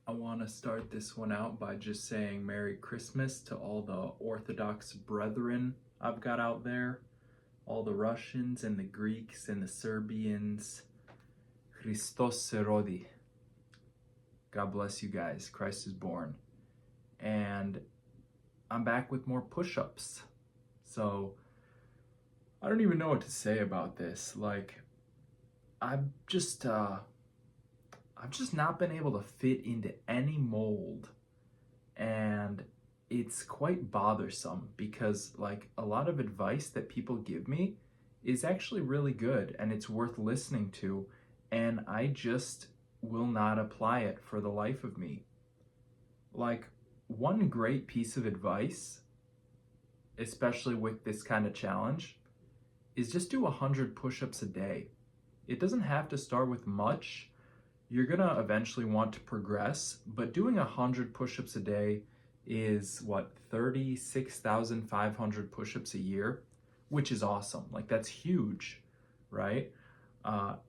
I want to start this one out by just saying Merry Christmas to all the Orthodox brethren I've got out there, all the Russians and the Greeks and the Serbians. Christos se rodi. God bless you guys. Christ is born. And I'm back with more push-ups. So I don't even know what to say about this. I've just not been able to fit into any mold, and it's quite bothersome because a lot of advice that people give me is actually really good and it's worth listening to, and I just will not apply it for the life of me. One great piece of advice, especially with this kind of challenge, is just do 100 push-ups a day. It doesn't have to start with much. You're gonna eventually want to progress, but doing 100 push-ups a day is 36,500 push-ups a year, which is awesome. That's huge, right?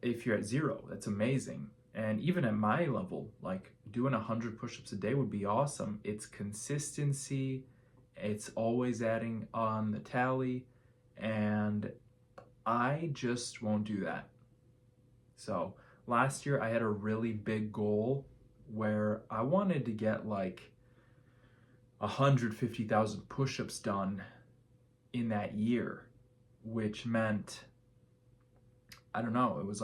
If you're at zero, that's amazing. And even at my level, doing 100 push-ups a day would be awesome. It's consistency, it's always adding on the tally, and I just won't do that. So last year I had a really big goal where I wanted to get 150,000 push-ups done in that year, which meant, I don't know, it was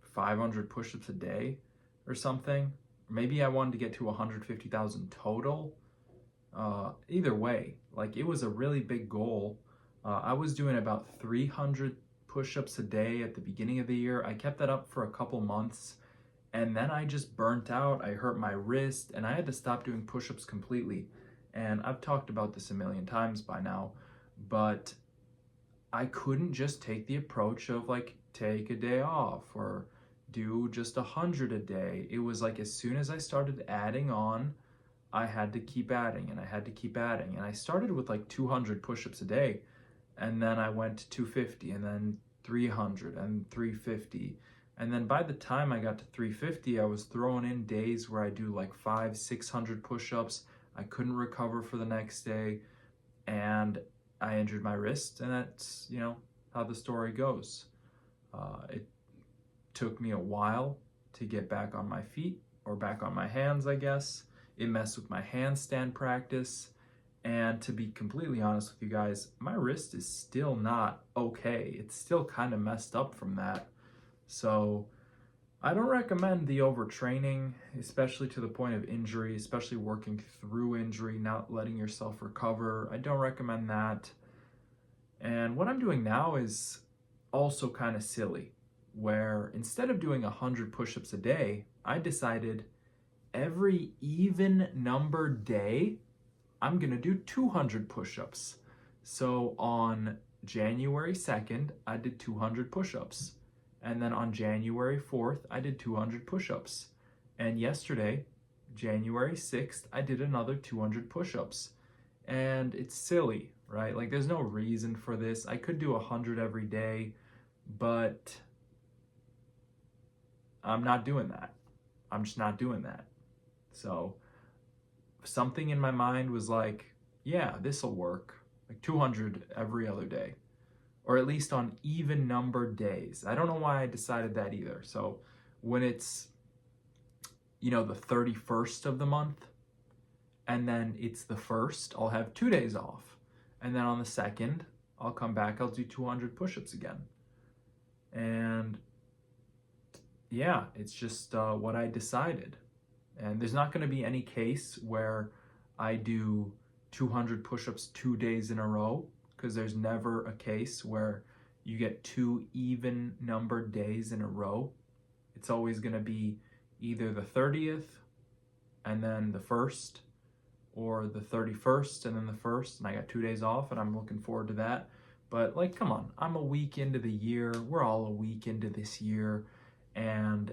500 push-ups a day or something. Maybe I wanted to get to 150,000 total. Either way, it was a really big goal. I was doing about 300 push-ups a day at the beginning of the year. I kept that up for a couple months, and then I just burnt out. I hurt my wrist, and I had to stop doing push-ups completely. And I've talked about this a million times by now, but I couldn't just take the approach of take a day off or do just 100 a day. It was as soon as I started adding on, I had to keep adding, and I had to keep adding. And I started with 200 push-ups a day, and then I went to 250, and then 300 and 350. And then by the time I got to 350, I was throwing in days where I do 600 push-ups. I couldn't recover for the next day, and I injured my wrist, and that's, how the story goes. It took me a while to get back on my feet, or back on my hands, I guess. It messed with my handstand practice. And to be completely honest with you guys, my wrist is still not okay. It's still kind of messed up from that. So I don't recommend the overtraining, especially to the point of injury, especially working through injury, not letting yourself recover. I don't recommend that. And what I'm doing now is also kind of silly, where instead of doing 100 push-ups a day, I decided every even number day, I'm gonna do 200 push-ups. So on January 2nd, I did 200 push-ups. And then on January 4th, I did 200 push-ups. And yesterday, January 6th, I did another 200 push-ups. And it's silly, right? There's no reason for this. I could do 100 every day, but I'm not doing that. I'm just not doing that. So something in my mind was yeah, this'll work. 200 every other day, or at least on even numbered days. I don't know why I decided that either. So when it's, the 31st of the month, and then it's the 1st, I'll have 2 days off. And then on the 2nd, I'll come back, I'll do 200 push-ups again. And yeah, it's just what I decided. And there's not going to be any case where I do 200 push-ups 2 days in a row, because there's never a case where you get 2 even numbered days in a row. It's always going to be either the 30th and then the 1st, or the 31st and then the 1st, and I got 2 days off, and I'm looking forward to that. But come on, I'm a week into the year. We're all a week into this year, and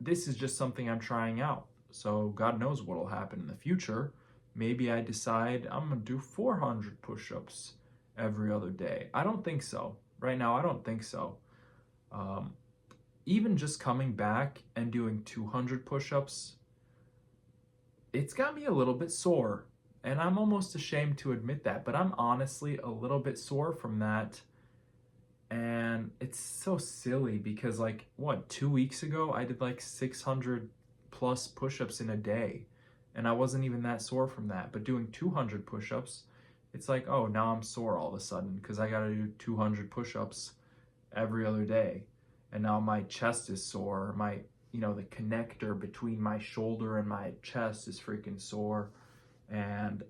this is just something I'm trying out. So God knows what'll happen in the future. Maybe I decide I'm gonna do 400 push-ups every other day. I don't think so. Right now, I don't think so. Even just coming back and doing 200 push-ups it's got me a little bit sore. And I'm almost ashamed to admit that, but I'm honestly a little bit sore from that. And it's so silly because, like, what, 2 weeks ago, I did like 600 plus push ups in a day. And I wasn't even that sore from that. But doing 200 push ups, it's like, oh, now I'm sore all of a sudden because I got to do 200 push ups every other day. And now my chest is sore. The connector between my shoulder and my chest is freaking sore. And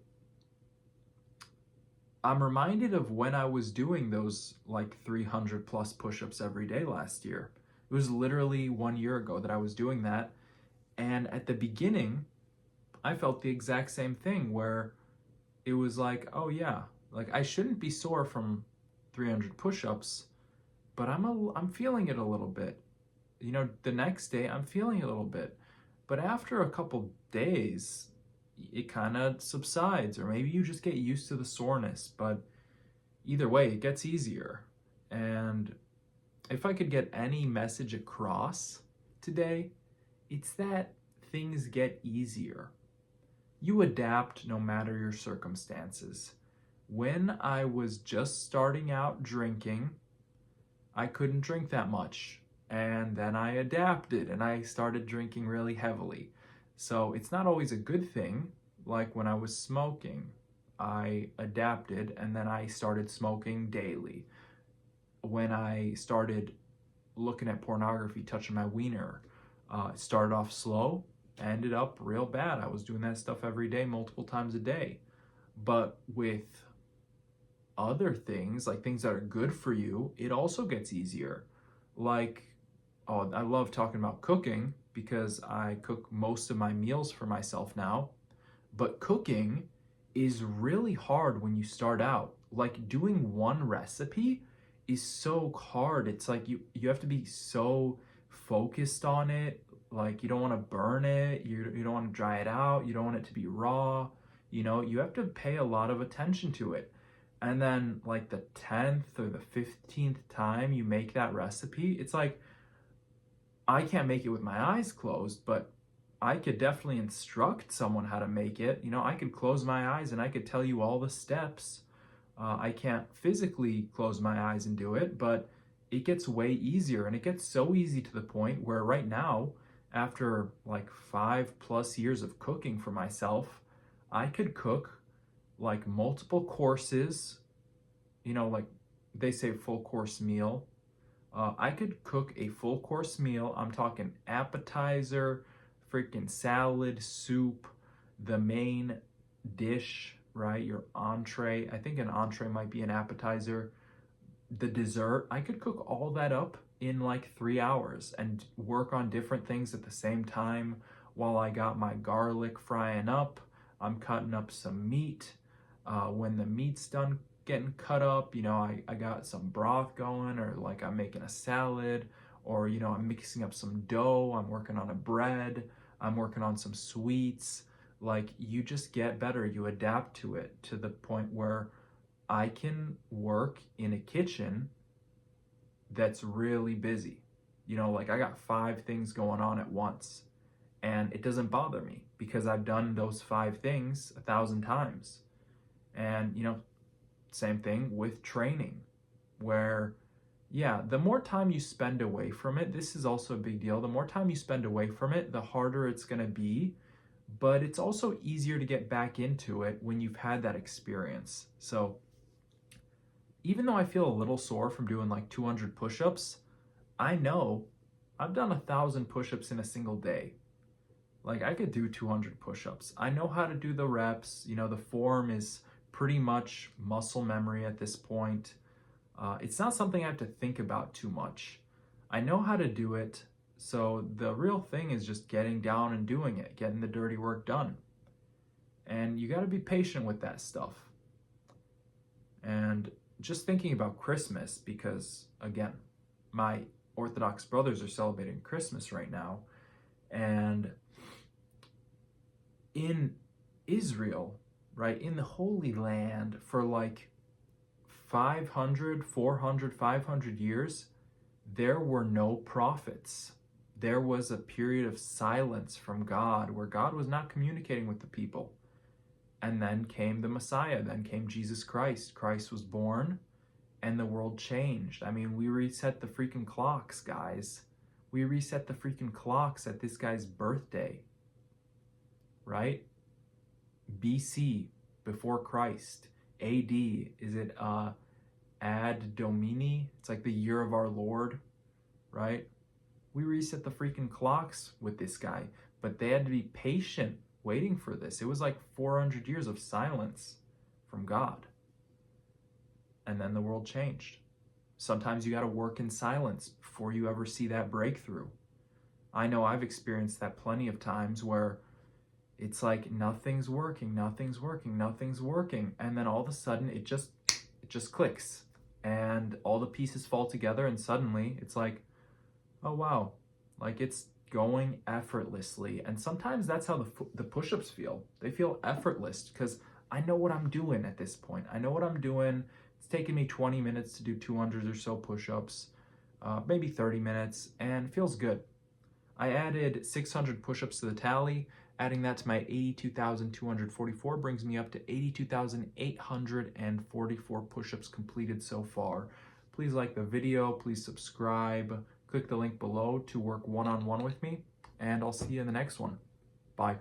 I'm reminded of when I was doing those like 300 plus push-ups every day last year. It was literally 1 year ago that I was doing that. And at the beginning, I felt the exact same thing where it was like, oh yeah, like I shouldn't be sore from 300 push-ups, but I'm feeling it a little bit. The next day I'm feeling it a little bit. But after a couple days, it kind of subsides, or maybe you just get used to the soreness. But either way, it gets easier. And if I could get any message across today, it's that things get easier. You adapt no matter your circumstances. When I was just starting out drinking, I couldn't drink that much. And then I adapted and I started drinking really heavily. So it's not always a good thing. Like when I was smoking, I adapted and then I started smoking daily. When I started looking at pornography, touching my wiener, it started off slow, ended up real bad. I was doing that stuff every day, multiple times a day. But with other things, like things that are good for you, it also gets easier. Like, oh, I love talking about cooking because I cook most of my meals for myself now. But cooking is really hard when you start out. Like doing one recipe is so hard. It's like you have to be so focused on it. Like you don't want to burn it, you don't want to dry it out, you don't want it to be raw. You have to pay a lot of attention to it. And then like the 10th or the 15th time you make that recipe, it's like I can't make it with my eyes closed, but I could definitely instruct someone how to make it. I could close my eyes and I could tell you all the steps. I can't physically close my eyes and do it, but it gets way easier. And it gets so easy to the point where right now, after like 5+ years of cooking for myself, I could cook like multiple courses, like they say full course meal. I could cook a full course meal. I'm talking appetizer, freaking salad, soup, the main dish, right? Your entree. I think an entree might be an appetizer. The dessert. I could cook all that up in like 3 hours and work on different things at the same time while I got my garlic frying up. I'm cutting up some meat. When the meat's done getting cut up, I got some broth going, or like I'm making a salad, or I'm mixing up some dough, I'm working on a bread, I'm working on some sweets. Like you just get better, you adapt to it to the point where I can work in a kitchen that's really busy. Like I got 5 things going on at once, and it doesn't bother me because I've done those 5 things 1,000 times. And same thing with training, where, yeah, the more time you spend away from it, this is also a big deal. The more time you spend away from it, the harder it's going to be. But it's also easier to get back into it when you've had that experience. So even though I feel a little sore from doing like 200 push-ups, I know I've done 1,000 push-ups in a single day. Like I could do 200 push-ups. I know how to do the reps. The form is pretty much muscle memory at this point. It's not something I have to think about too much. I know how to do it, so the real thing is just getting down and doing it, getting the dirty work done. And you got to be patient with that stuff. And just thinking about Christmas, because again, my Orthodox brothers are celebrating Christmas right now, and in Israel, right, in the Holy Land, for like 500, 400, 500 years, there were no prophets. there was a period of silence from God where God was not communicating with the people. And then came the Messiah, then came Jesus Christ. Christ was born and the world changed. I mean, we reset the freaking clocks, guys. We reset the freaking clocks at this guy's birthday, right? BC, before Christ. AD, is it Ad Domini? It's like the year of our Lord, right? We reset the freaking clocks with this guy, but they had to be patient waiting for this. It was like 400 years of silence from God. And then the world changed. Sometimes you got to work in silence before you ever see that breakthrough. I know I've experienced that plenty of times where it's like nothing's working, nothing's working, nothing's working, and then all of a sudden it just clicks and all the pieces fall together and suddenly it's like, oh wow, like it's going effortlessly. And sometimes that's how the push-ups feel. They feel effortless because I know what I'm doing at this point. I know what I'm doing. It's taken me 20 minutes to do 200 or so push-ups, maybe 30 minutes, and it feels good. I added 600 push-ups to the tally. Adding that to my 82,244 brings me up to 82,844 push-ups completed so far. Please like the video, please subscribe, click the link below to work one-on-one with me, and I'll see you in the next one. Bye.